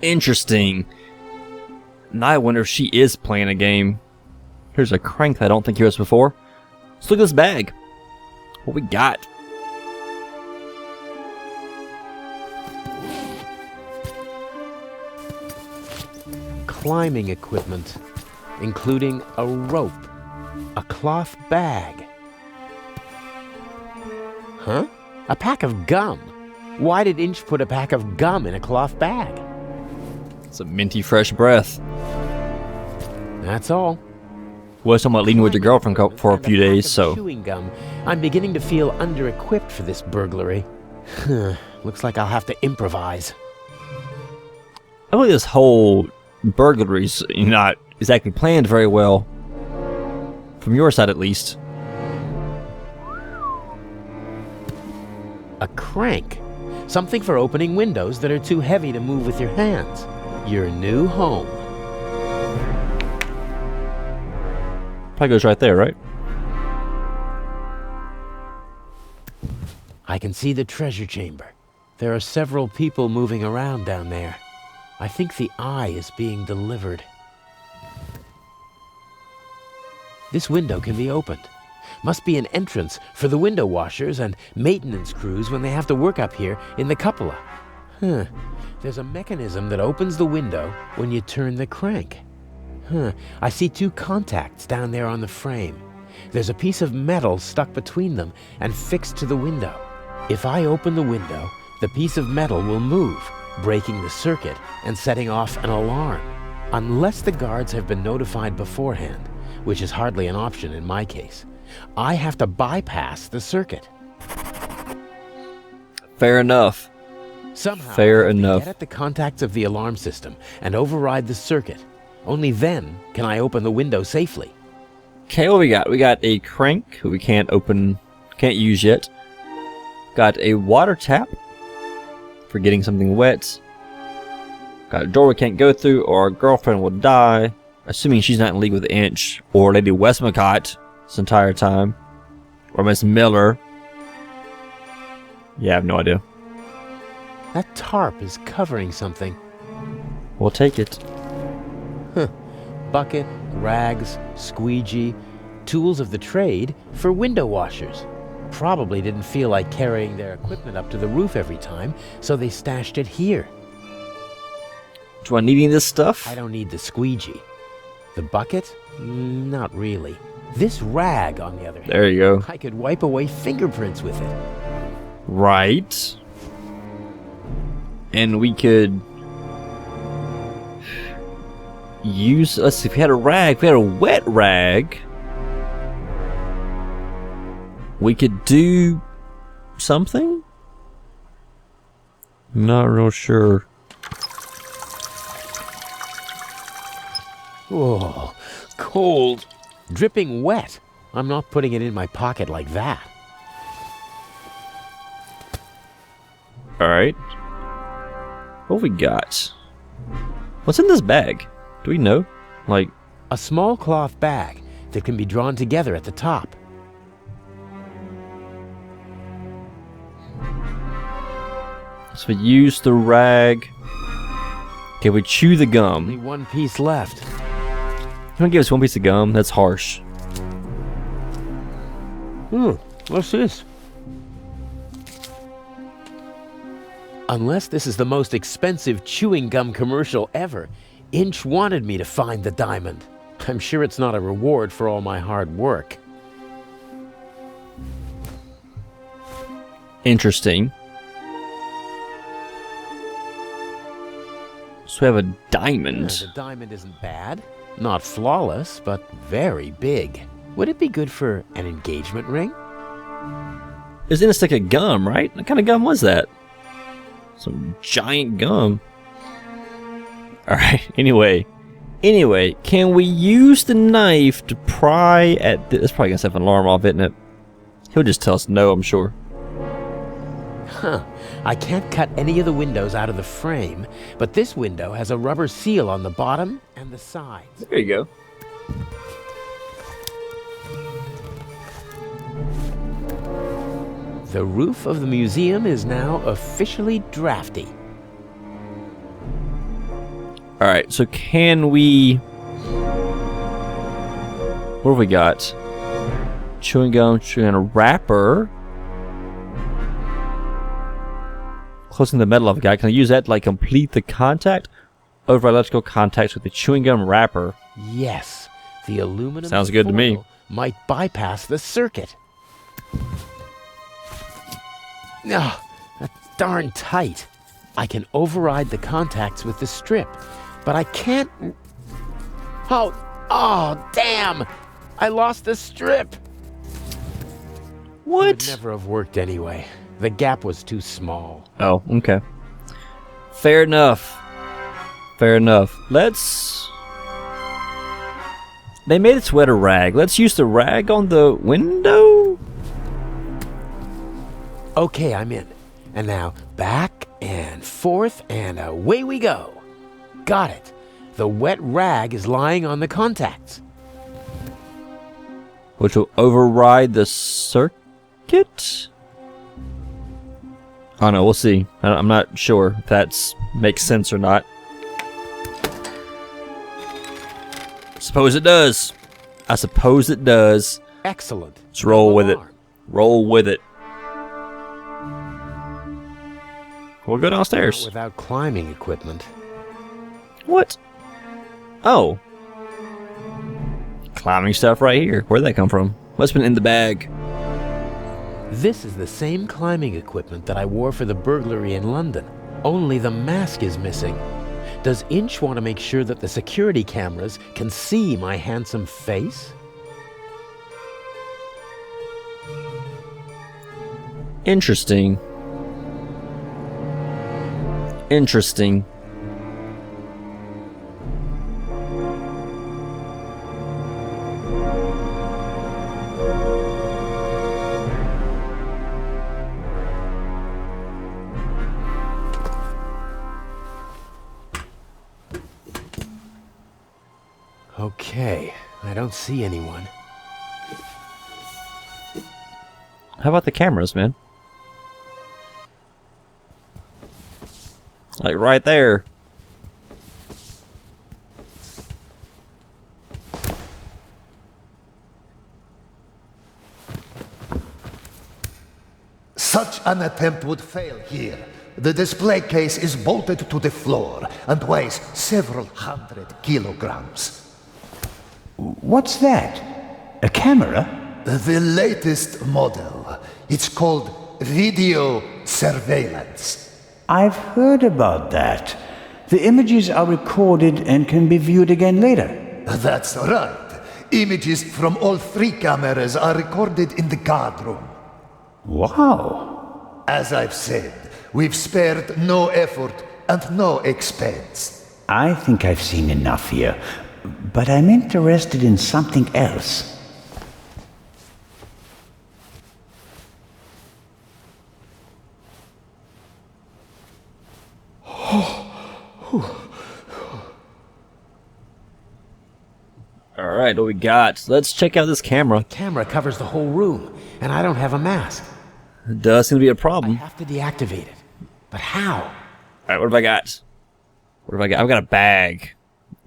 Interesting. Now I wonder if she is playing a game. Here's a crank that I don't think here was before. Let's look at this bag. What we got? Climbing equipment, including a rope, a cloth bag. Huh? A pack of gum. Why did Inch put a pack of gum in a cloth bag? It's a minty fresh breath. That's all. Was talking about leaving with your girlfriend for a few days, so. Chewing gum. I'm beginning to feel under-equipped for this burglary. Looks like I'll have to improvise. I believe this whole burglary's not exactly planned very well. From your side, at least. A crank. Something for opening windows that are too heavy to move with your hands. Your new home. Probably goes right there, right? I can see the treasure chamber. There are several people moving around down there. I think the eye is being delivered. This window can be opened. Must be an entrance for the window washers and maintenance crews when they have to work up here in the cupola. There's a mechanism that opens the window when you turn the crank. I see two contacts down there on the frame. There's a piece of metal stuck between them and fixed to the window. If I open the window, the piece of metal will move, breaking the circuit and setting off an alarm. Unless the guards have been notified beforehand, which is hardly an option in my case, I have to bypass the circuit. Fair enough. Somehow, Fair I enough. get at the contacts of the alarm system and override the circuit. Only then can I open the window safely. Okay, what we got? We got a crank who we can't use yet. Got a water tap for getting something wet. Got a door we can't go through or our girlfriend will die. Assuming she's not in league with Inch or Lady Westmacott this entire time. Or Miss Miller. Yeah, I have no idea. That tarp is covering something. We'll take it. Bucket, rags, squeegee, tools of the trade for window washers. Probably didn't feel like carrying their equipment up to the roof every time, so they stashed it here. Do I need any of this stuff? I don't need the squeegee. The bucket? Not really. This rag, on the other hand, There you go. I could wipe away fingerprints with it. Right. And we could use, let's see, if we had a rag, if we had a wet rag, we could do something? Not real sure. Oh, cold. Dripping wet. I'm not putting it in my pocket like that. Alright. What we got? What's in this bag? Do we know? Like, A small cloth bag that can be drawn together at the top. so we use the rag. Okay, we chew the Only gum. one piece left. You want to give us one piece of gum? That's harsh. What's this? Unless this is the most expensive chewing gum commercial ever, Inch wanted me to find the diamond. I'm sure it's not a reward for all my hard work. Interesting. So we have a diamond. The diamond isn't bad. Not flawless, but very big. Would it be good for an engagement ring? It's in a stick of gum, right? What kind of gum was that? Some giant gum. Alright, anyway, can we use the knife to pry at this? It's probably gonna set an alarm off, isn't it? He'll just tell us no, I'm sure. I can't cut any of the windows out of the frame, but this window has a rubber seal on the bottom and the sides. There you go. The roof of the museum is now officially drafty. Alright, so can we... What have we got? Chewing gum, wrapper. Closing the metal of a guy. Can I use that to like complete the contact? Over electrical contacts with the chewing gum wrapper. Yes, the aluminum Sounds good to me. foil might bypass the circuit. Ah, that's darn tight. I can override the contacts with the strip, but I can't... Oh, damn! I lost the strip! What? It would never have worked anyway. The gap was too small. Oh, okay. Fair enough. Fair enough. Let's... They made it sweat a rag. Let's use the rag on the window? Okay, I'm in. And now back and forth and away we go. Got it. The wet rag is lying on the contacts. Which will override the circuit? Oh no, we'll see. I'm not sure if that makes sense or not. Suppose it does. I suppose it does. Excellent. Let's roll with it. Alarm. Roll with it. We'll go downstairs. Without climbing equipment. What? Oh. Climbing stuff right here. Where'd that come from? Must have been in the bag. This is the same climbing equipment that I wore for the burglary in London. Only the mask is missing. Does Inch want to make sure that the security cameras can see my handsome face? Interesting. Interesting. Okay, I don't see anyone. How about the cameras, man? Like right there. Such an attempt would fail here. The display case is bolted to the floor and weighs several hundred kilograms. What's that? A camera? The latest model. It's called video surveillance. I've heard about that. The images are recorded and can be viewed again later. That's right. Images from all 3 cameras are recorded in the guard room. Wow. As I've said, we've spared no effort and no expense. I think I've seen enough here, but I'm interested in something else. Alright, what we got? Let's check out this camera. Camera covers the whole room, and I don't have a mask. That's gonna be a I problem. have to deactivate it. But how? Alright, what have I got? What have I got? I've got a bag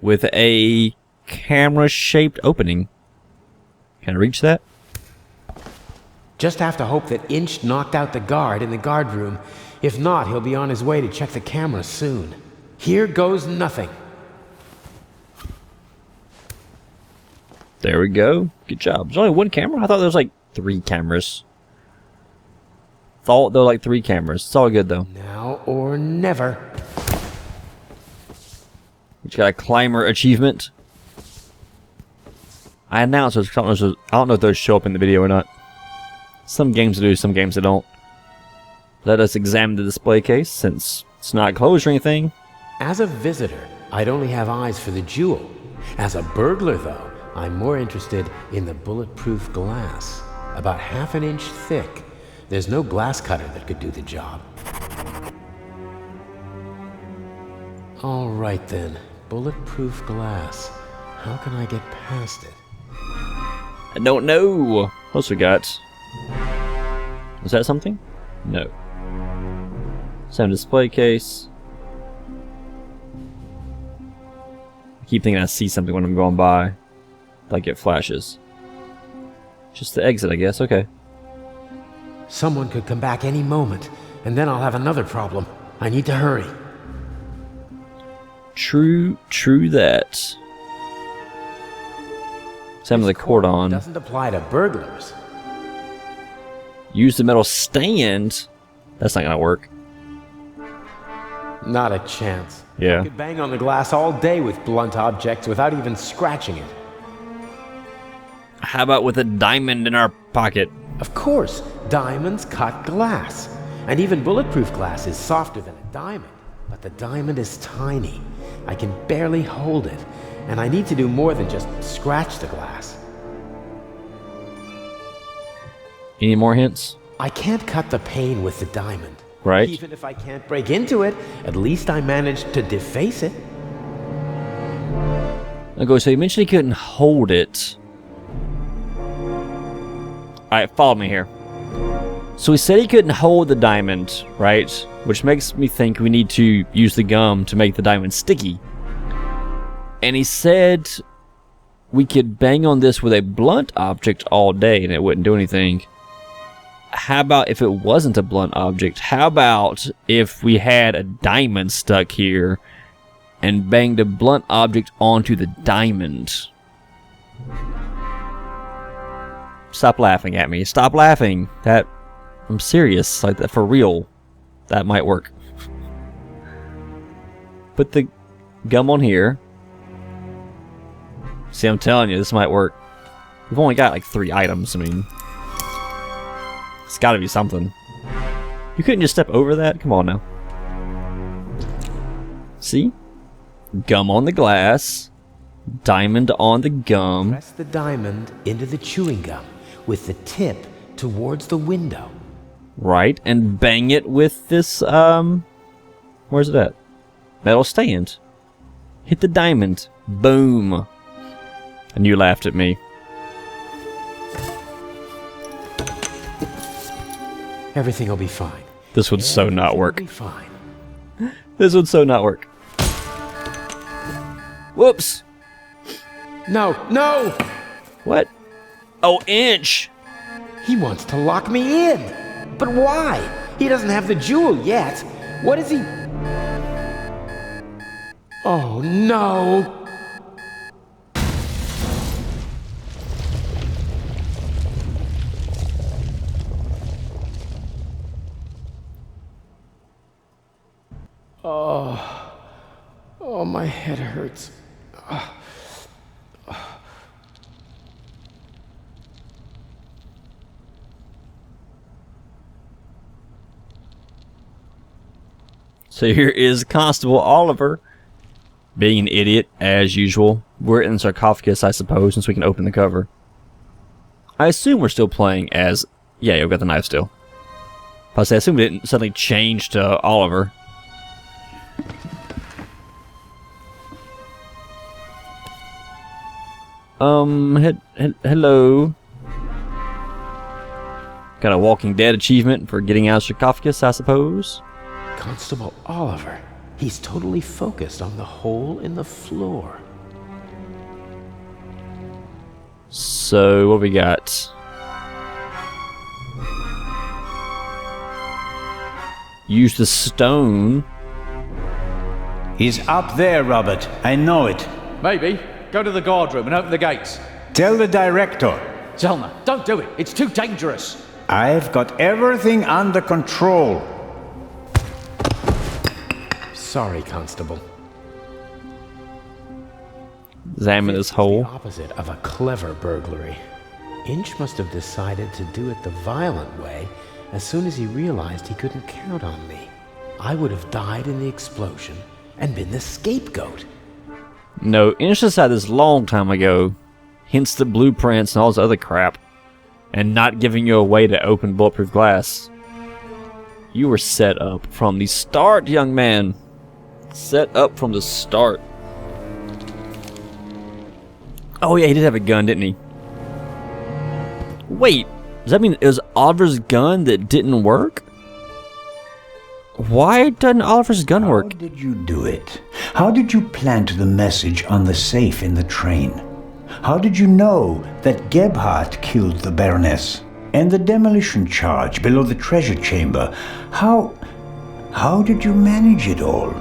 with a camera-shaped opening. Can I reach that? Just have to hope that Inch knocked out the guard in the guard room. If not, he'll be on his way to check the camera soon. Here goes nothing. There we go. Good job. There's only one camera? I thought there was like 3 cameras. Thought there were like 3 cameras. It's all good though. Now or never. We just got a climber achievement. I announced those. I don't know if those show up in the video or not. Some games do, some games they don't. Let us examine the display case since it's not closed or anything. As a visitor, I'd only have eyes for the jewel. As a burglar, though, I'm more interested in the bulletproof glass. About ½ an inch thick. There's no glass cutter that could do the job. All right then, bulletproof glass. How can I get past it? I don't know. What else we got? Is that something? No. Sound display case. I keep thinking I see something when I'm going by. Like it flashes. Just the exit, I guess. Okay. Someone could come back any moment, and then I'll have another problem. I need to hurry. True that. Sound of the cordon. Doesn't apply to burglars. Use the metal stand. That's not gonna work. Not a chance. Yeah. I could bang on the glass all day with blunt objects without even scratching it. How about with a diamond in our pocket? Of course, diamonds cut glass. And even bulletproof glass is softer than a diamond. But the diamond is tiny. I can barely hold it. And I need to do more than just scratch the glass. Any more hints? I can't cut the pane with the diamond. Right. Even if I can't break into it, at least I managed to deface it. Okay, so you mentioned he couldn't hold it. Alright, follow me here. So he said he couldn't hold the diamond, right? Which makes me think we need to use the gum to make the diamond sticky. And he said we could bang on this with a blunt object all day and it wouldn't do anything. How about if it wasn't a blunt object? How about if we had a diamond stuck here and banged a blunt object onto the diamond? Stop laughing at me. Stop laughing. I'm serious. Like that for real. That might work. Put the gum on here. See, I'm telling you, this might work. We've only got like 3 items. I mean, it's got to be something. You couldn't just step over that? Come on now. See? Gum on the glass. Diamond on the gum. Press the diamond into the chewing gum with the tip towards the window. Right, and bang it with this, where's it at? Metal stand. Hit the diamond. Boom. And you laughed at me. Everything will be fine. This would so not work. Everything will be fine. This would so not work. Whoops. No, no! What? Oh, inch. He wants to lock me in. But why? He doesn't have the jewel yet. What is he? Oh, no. Oh, my head hurts. So here is Constable Oliver, being an idiot as usual. We're in the sarcophagus, I suppose, since we can open the cover. I assume we're still playing as... Yeah, we've got the knife still. Plus, I assume we didn't suddenly change to Oliver. Hello. Got a Walking Dead achievement for getting out of sarcophagus, I suppose. Constable Oliver. He's totally focused on the hole in the floor. So, what we got? Use the stone. He's up there, Robert. I know it. Maybe. Go to the guard room and open the gates. Tell the director. Zellner, don't do it. It's too dangerous. I've got everything under control. Sorry, Constable. Examine this The hole. opposite of a clever burglary. Inch must have decided to do it the violent way as soon as he realized he couldn't count on me. I would have died in the explosion and been the scapegoat. No, Inch decided this long time ago. Hence the blueprints and all this other crap. And not giving you a way to open bulletproof glass. You were set up from the start, young man. Set up from the start. Oh yeah, he did have a gun, didn't he? Wait, Does that mean it was Oliver's gun that didn't work? Why doesn't Oliver's gun work? How did you do it? How did you plant the message on the safe in the train? How did you know that Gebhardt killed the Baroness? And the demolition charge below the treasure chamber? How did you manage it all?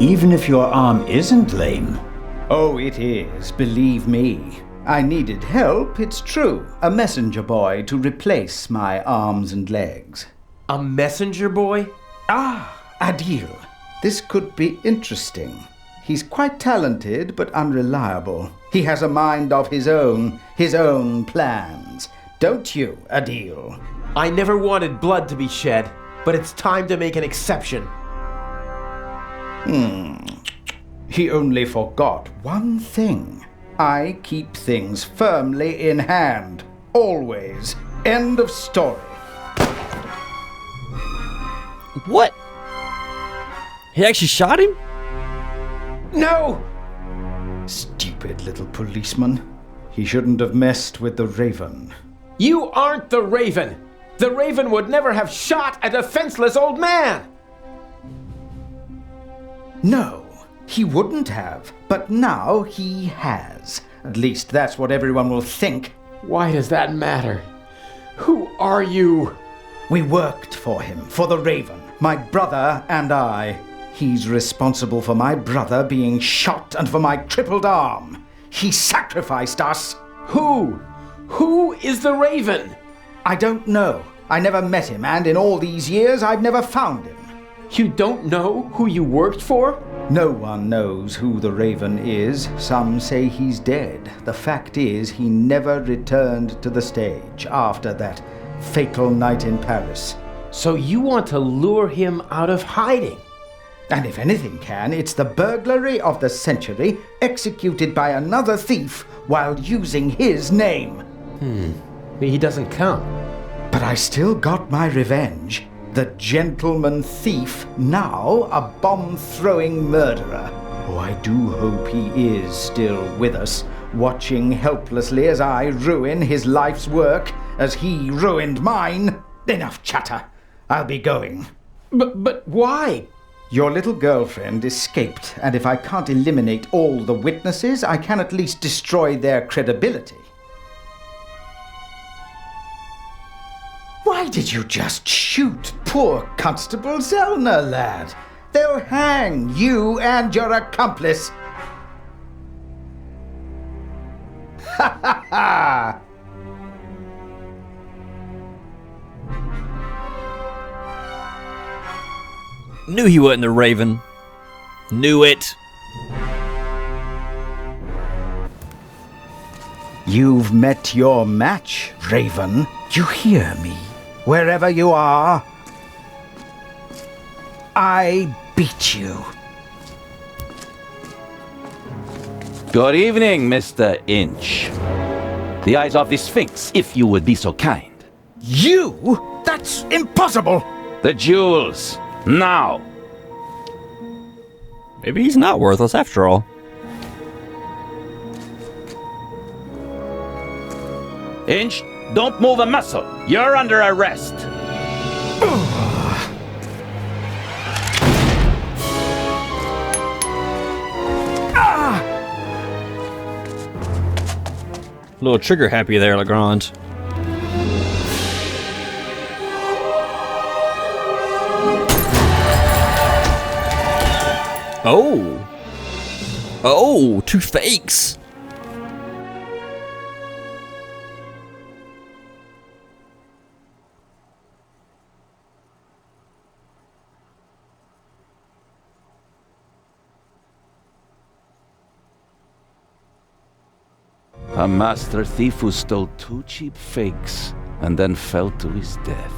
Even if your arm isn't lame. Oh, it is, believe me. I needed help, it's true. A messenger boy to replace my arms and legs. A messenger boy? Ah, Adil. This could be interesting. He's quite talented, but unreliable. He has a mind of his own plans. Don't you, Adil? I never wanted blood to be shed, but it's time to make an exception. He only forgot one thing. I keep things firmly in hand. Always. End of story. What? He actually shot him? No! Stupid little policeman. He shouldn't have messed with the Raven. You aren't the Raven! The Raven would never have shot a defenseless old man! No, he wouldn't have. But now he has. At least that's what everyone will think. Why does that matter? Who are you? We worked for him, for the Raven, my brother and I. He's responsible for my brother being shot and for my crippled arm. He sacrificed us. Who? Who is the Raven? I don't know. I never met him, and in all these years, I've never found him. You don't know who you worked for? No one knows who the Raven is. Some say he's dead. The fact is, he never returned to the stage after that fatal night in Paris. So you want to lure him out of hiding? And if anything can, it's the burglary of the century executed by another thief while using his name. He doesn't come. But I still got my revenge. The gentleman thief, now a bomb-throwing murderer. Oh, I do hope he is still with us, watching helplessly as I ruin his life's work, as he ruined mine. Enough chatter. I'll be going. But why? Your little girlfriend escaped, and if I can't eliminate all the witnesses, I can at least destroy their credibility. Why did you just shoot poor Constable Zellner, lad? They'll hang you and your accomplice. Ha ha ha! Knew he wasn't the Raven. Knew it. You've met your match, Raven. You hear me? Wherever you are, I beat you. Good evening, Mr. Inch. The eyes of the Sphinx, if you would be so kind. You? That's impossible! The jewels, now! Maybe he's not worthless after all. Inch, don't move a muscle. You're under arrest. A little trigger happy there, Legrand. Oh! Oh, two fakes! A master thief who stole 2 cheap fakes and then fell to his death.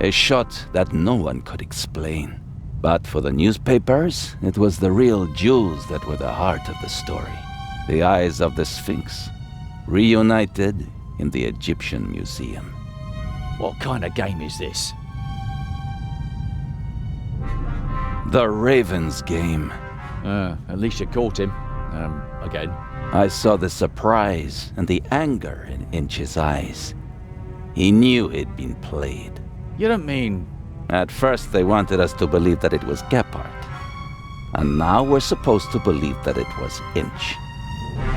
A shot that no one could explain. But for the newspapers, it was the real jewels that were the heart of the story. The eyes of the Sphinx, reunited in the Egyptian Museum. What kind of game is this? The Raven's game. At least you caught him. Again. I saw the surprise and the anger in Inch's eyes. He knew he'd been played. You don't mean... At first they wanted us to believe that it was Gebhardt. And now we're supposed to believe that it was Inch.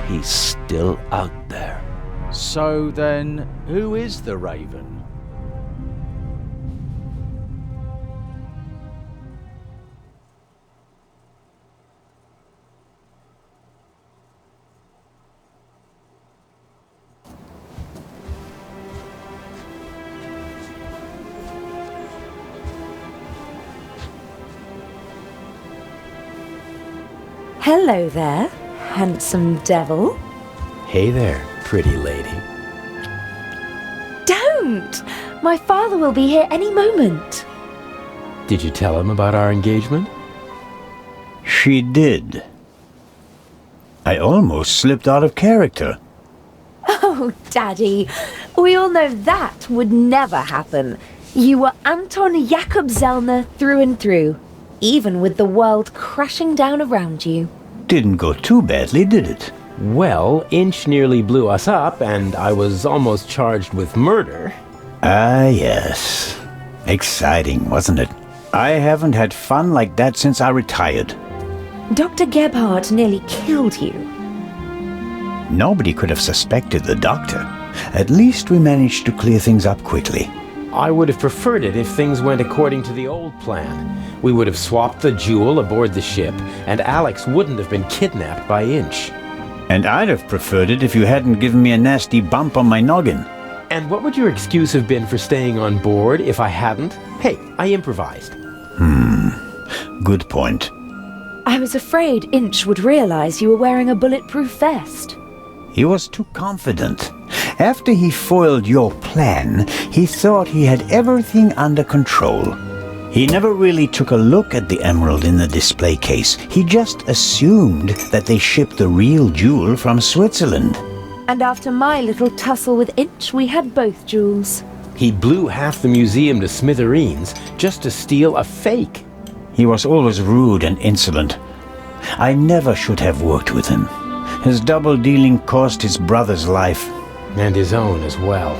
He's still out there. So then, who is the Raven? Hello there, handsome devil. Hey there, pretty lady. Don't! My father will be here any moment. Did you tell him about our engagement? She did. I almost slipped out of character. Oh, Daddy, we all know that would never happen. You were Anton Jakob Zellner through and through, even with the world crashing down around you. Didn't go too badly, did it? Well, Inch nearly blew us up, and I was almost charged with murder. Ah, yes. Exciting, wasn't it? I haven't had fun like that since I retired. Dr. Gebhardt nearly killed you. Nobody could have suspected the doctor. At least we managed to clear things up quickly. I would have preferred it if things went according to the old plan. We would have swapped the jewel aboard the ship, and Alex wouldn't have been kidnapped by Inch. And I'd have preferred it if you hadn't given me a nasty bump on my noggin. And what would your excuse have been for staying on board if I hadn't? Hey, I improvised. Good point. I was afraid Inch would realize you were wearing a bulletproof vest. He was too confident. After he foiled your plan, he thought he had everything under control. He never really took a look at the emerald in the display case. He just assumed that they shipped the real jewel from Switzerland. And after my little tussle with Inch, we had both jewels. He blew half the museum to smithereens just to steal a fake. He was always rude and insolent. I never should have worked with him. His double-dealing cost his brother's life. And his own as well.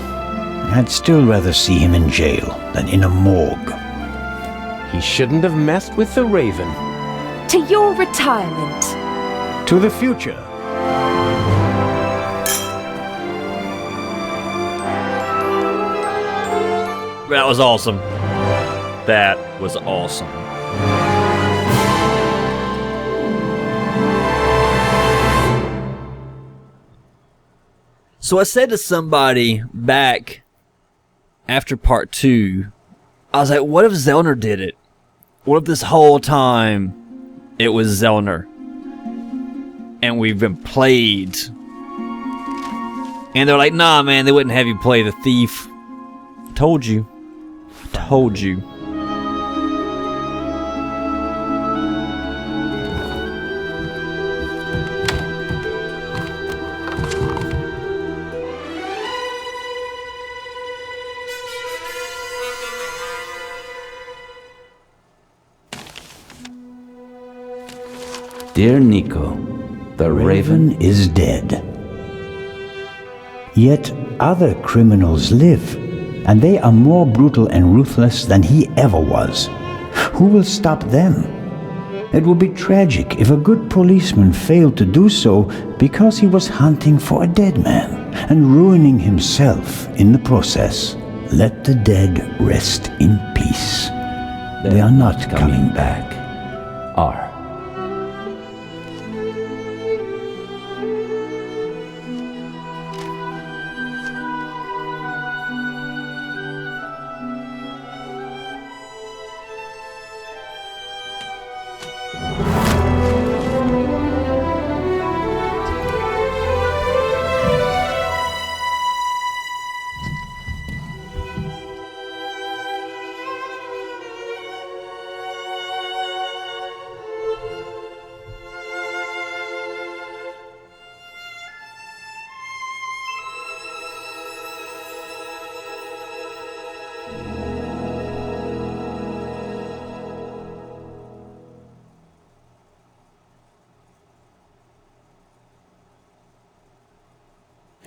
I'd still rather see him in jail than in a morgue. He shouldn't have messed with the Raven. To your retirement. To the future. That was awesome. That was awesome. So I said to somebody back after part 2, I was like, what if Zellner did it? What if this whole time it was Zellner? And we've been played. And they're like, nah, man, they wouldn't have you play the thief. Told you. Told you. Dear Nico, the Raven is dead. Yet other criminals live, and they are more brutal and ruthless than he ever was. Who will stop them? It would be tragic if a good policeman failed to do so because he was hunting for a dead man and ruining himself in the process. Let the dead rest in peace. They are not coming back. R.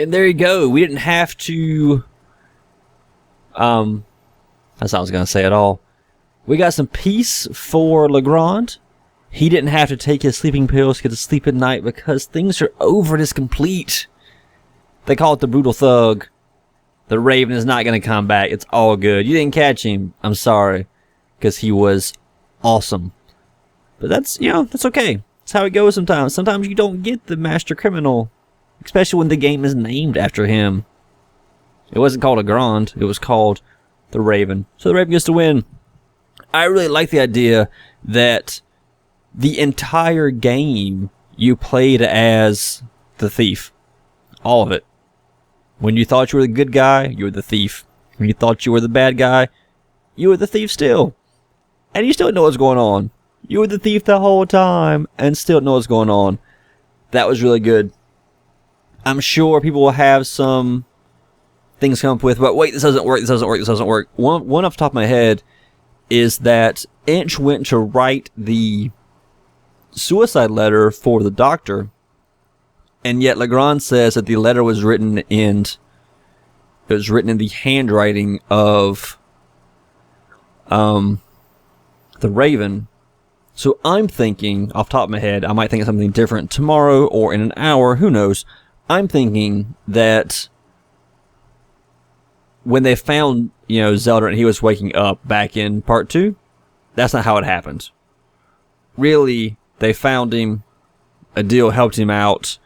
And there you go. We didn't have to That's all I was going to say at all. We got some peace for Legrand. He didn't have to take his sleeping pills to get to sleep at night because things are over and it's complete. They call it the brutal thug. The Raven is not going to come back. It's all good. You didn't catch him. I'm sorry. Because he was awesome. But that's, that's okay. That's how it goes sometimes. Sometimes you don't get the master criminal. Especially when the game is named after him. It wasn't called Legrand. It was called the Raven. So the Raven gets to win. I really like the idea that the entire game you played as the thief. All of it. When you thought you were the good guy, you were the thief. When you thought you were the bad guy, you were the thief still. And you still didn't know what's going on. You were the thief the whole time and still didn't know what's going on. That was really good. I'm sure people will have some things come up with, but wait, this doesn't work. One off the top of my head is that Inch went to write the suicide letter for the doctor, and yet Legrand says that the letter was written in the handwriting of the Raven. So I'm thinking, off the top of my head, I might think of something different tomorrow or in an hour, who knows. I'm thinking that when they found, Zellner and he was waking up back in part 2, that's not how it happened. Really, they found him, a deal helped him out,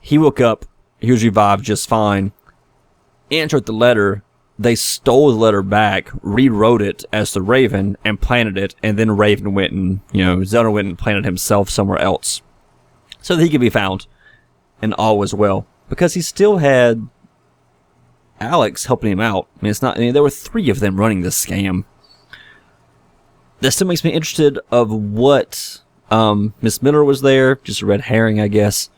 he woke up, he was revived just fine. Ant wrote the letter, they stole the letter back, rewrote it as the Raven, and planted it, and then Raven went and, Zellner went and planted himself somewhere else. So that he could be found, and all was well. Because he still had Alex helping him out. There were 3 of them running this scam. That still makes me interested of what, Miss Miller was there, just a red herring, I guess.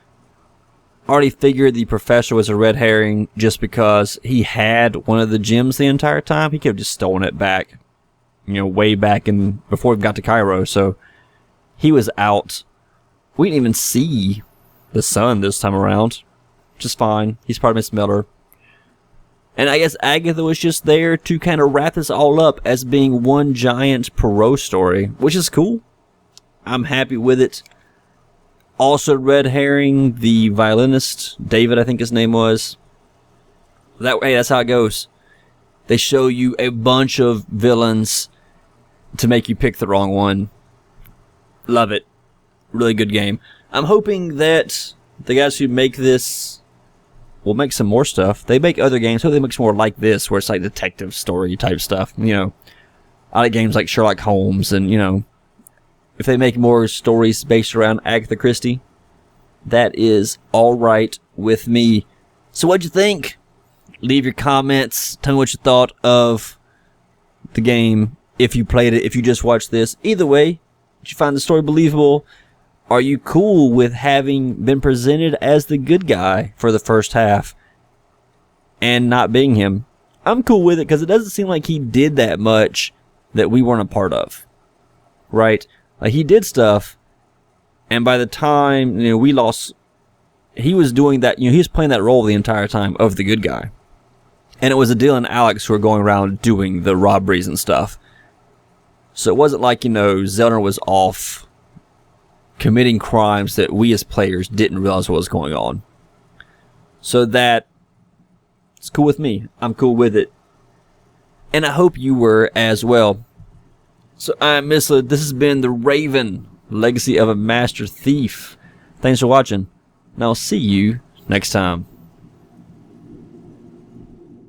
Already figured the professor was a red herring just because he had one of the gems the entire time. He could have just stolen it back, way back before we got to Cairo. So he was out. We didn't even see the sun this time around. Just fine. He's part of Miss Miller. And I guess Agatha was just there to kind of wrap this all up as being one giant Perot story, which is cool. I'm happy with it. Also red herring, the violinist, David I think his name was. That's how it goes. They show you a bunch of villains to make you pick the wrong one. Love it. Really good game. I'm hoping that the guys who make this will make some more stuff. They make other games, so they make some more like this, where it's like detective story type stuff. I like games like Sherlock Holmes, and if they make more stories based around Agatha Christie, that is alright with me. So what'd you think? Leave your comments. Tell me what you thought of the game. If you played it, if you just watched this. Either way, did you find the story believable? Are you cool with having been presented as the good guy for the first half and not being him? I'm cool with it because it doesn't seem like he did that much that we weren't a part of. Right? Like, he did stuff, and by the time, we lost, he was doing that, he was playing that role the entire time of the good guy. And it was Adil and Alex who were going around doing the robberies and stuff. So it wasn't like, Zellner was off committing crimes that we as players didn't realize what was going on. So that, it's cool with me. I'm cool with it. And I hope you were as well. So I'm Mistled. This has been The Raven, Legacy of a Master Thief. Thanks for watching, and I'll see you next time.